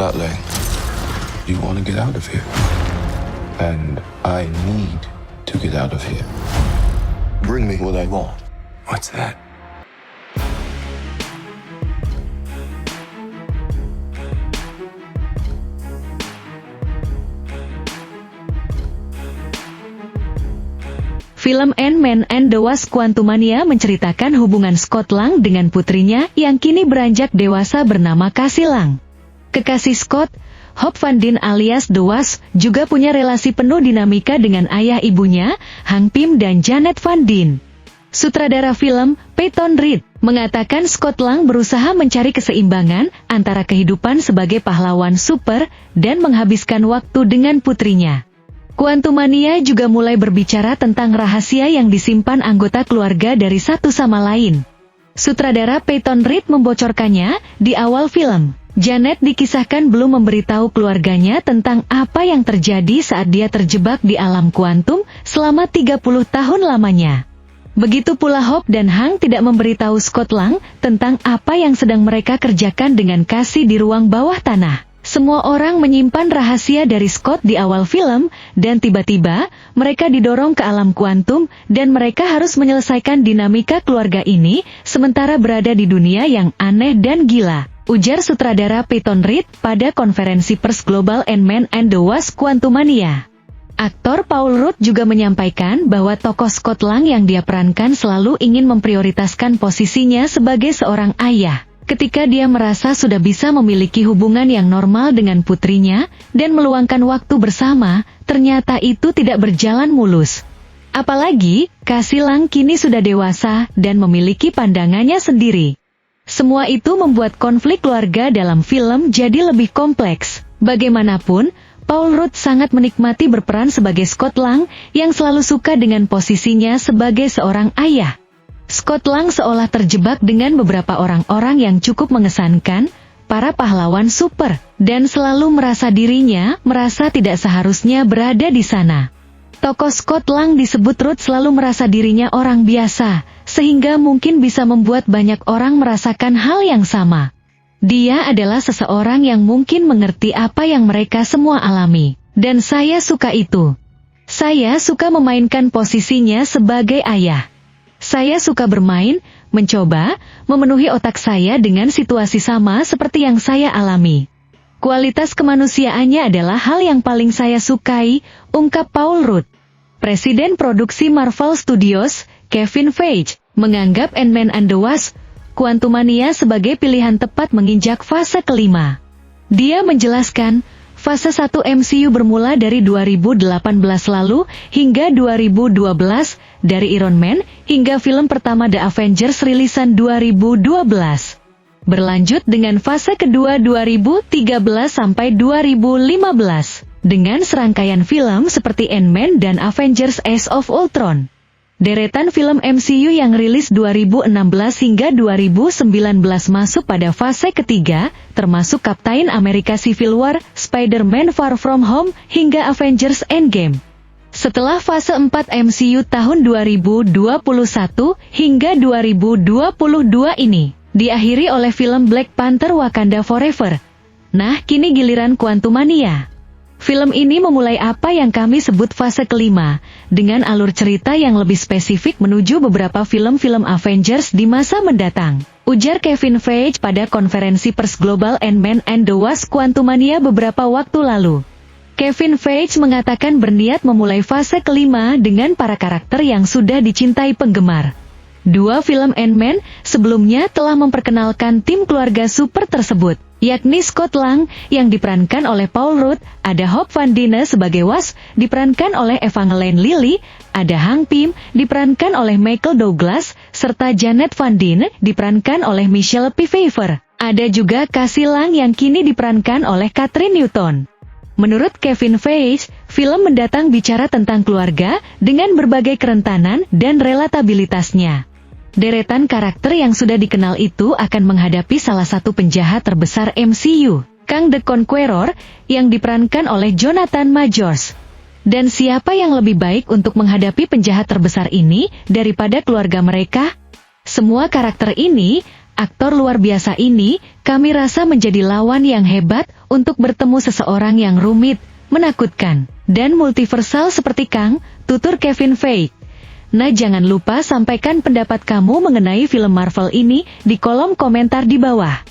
gut, Lang. You want to get out of here. And I need to get out of here. Bring me what I want. What's that? Film Ant-Man and the Wasp: Quantumania menceritakan hubungan Scott Lang dengan putrinya yang kini beranjak dewasa bernama Cassie Lang. Kekasih Scott, Hope Van Dyne alias The Wasp, juga punya relasi penuh dinamika dengan ayah ibunya, Hank Pym dan Janet Van Dyne. Sutradara film, Peyton Reed, mengatakan Scott Lang berusaha mencari keseimbangan antara kehidupan sebagai pahlawan super dan menghabiskan waktu dengan putrinya. Quantumania juga mulai berbicara tentang rahasia yang disimpan anggota keluarga dari satu sama lain. Sutradara Peyton Reed membocorkannya di awal film. Janet dikisahkan belum memberitahu keluarganya tentang apa yang terjadi saat dia terjebak di alam kuantum selama 30 tahun lamanya. Begitu pula Hope dan Hank tidak memberitahu Scott Lang tentang apa yang sedang mereka kerjakan dengan Cassie di ruang bawah tanah. Semua orang menyimpan rahasia dari Scott di awal film, dan tiba-tiba, mereka didorong ke alam kuantum, dan mereka harus menyelesaikan dinamika keluarga ini, sementara berada di dunia yang aneh dan gila, ujar sutradara Peyton Reed pada konferensi pers global Ant-Man and the Wasp: Quantumania. Aktor Paul Rudd juga menyampaikan bahwa tokoh Scott Lang yang dia perankan selalu ingin memprioritaskan posisinya sebagai seorang ayah. Ketika dia merasa sudah bisa memiliki hubungan yang normal dengan putrinya dan meluangkan waktu bersama, ternyata itu tidak berjalan mulus. Apalagi, Cassie Lang kini sudah dewasa dan memiliki pandangannya sendiri. Semua itu membuat konflik keluarga dalam film jadi lebih kompleks. Bagaimanapun, Paul Rudd sangat menikmati berperan sebagai Scott Lang yang selalu suka dengan posisinya sebagai seorang ayah. Scott Lang seolah terjebak dengan beberapa orang-orang yang cukup mengesankan, para pahlawan super, dan selalu merasa dirinya merasa tidak seharusnya berada di sana. Tokoh Scott Lang disebut Rudd selalu merasa dirinya orang biasa, sehingga mungkin bisa membuat banyak orang merasakan hal yang sama. Dia adalah seseorang yang mungkin mengerti apa yang mereka semua alami, dan saya suka itu. Saya suka memainkan posisinya sebagai ayah. Saya suka bermain, mencoba, memenuhi otak saya dengan situasi sama seperti yang saya alami. Kualitas kemanusiaannya adalah hal yang paling saya sukai, ungkap Paul Rudd. Presiden produksi Marvel Studios, Kevin Feige, menganggap Ant-Man and the Wasp: Quantumania sebagai pilihan tepat menginjak fase kelima. Dia menjelaskan, fase 1 MCU bermula dari 2018 lalu hingga 2012, dari Iron Man hingga film pertama The Avengers rilisan 2012. Berlanjut dengan fase kedua 2013 sampai 2015, dengan serangkaian film seperti Ant-Man dan Avengers Age of Ultron. Deretan film MCU yang rilis 2016 hingga 2019 masuk pada fase ketiga, termasuk Captain America Civil War, Spider-Man Far From Home, hingga Avengers Endgame. Setelah fase 4 MCU tahun 2021 hingga 2022 ini, diakhiri oleh film Black Panther Wakanda Forever. Nah, kini giliran Quantumania. Film ini memulai apa yang kami sebut fase kelima, dengan alur cerita yang lebih spesifik menuju beberapa film-film Avengers di masa mendatang, ujar Kevin Feige pada konferensi pers global Ant-Man and the Wasp: Quantumania beberapa waktu lalu. Kevin Feige mengatakan berniat memulai fase kelima dengan para karakter yang sudah dicintai penggemar. Dua film Ant-Man sebelumnya telah memperkenalkan tim keluarga super tersebut, yakni Scott Lang yang diperankan oleh Paul Rudd, ada Hope Van Dyne sebagai Wasp diperankan oleh Evangeline Lilly, ada Hank Pym diperankan oleh Michael Douglas, serta Janet Van Dyne diperankan oleh Michelle Pfeiffer. Ada juga Cassie Lang yang kini diperankan oleh Kathryn Newton. Menurut Kevin Feige, film mendatang bicara tentang keluarga dengan berbagai kerentanan dan relatabilitasnya. Deretan karakter yang sudah dikenal itu akan menghadapi salah satu penjahat terbesar MCU, Kang the Conqueror, yang diperankan oleh Jonathan Majors. Dan siapa yang lebih baik untuk menghadapi penjahat terbesar ini daripada keluarga mereka? Semua karakter ini Aktor luar biasa ini, kami rasa menjadi lawan yang hebat untuk bertemu seseorang yang rumit, menakutkan, dan multiversal seperti Kang, tutur Kevin Feige. Nah, jangan lupa sampaikan pendapat kamu mengenai film Marvel ini di kolom komentar di bawah.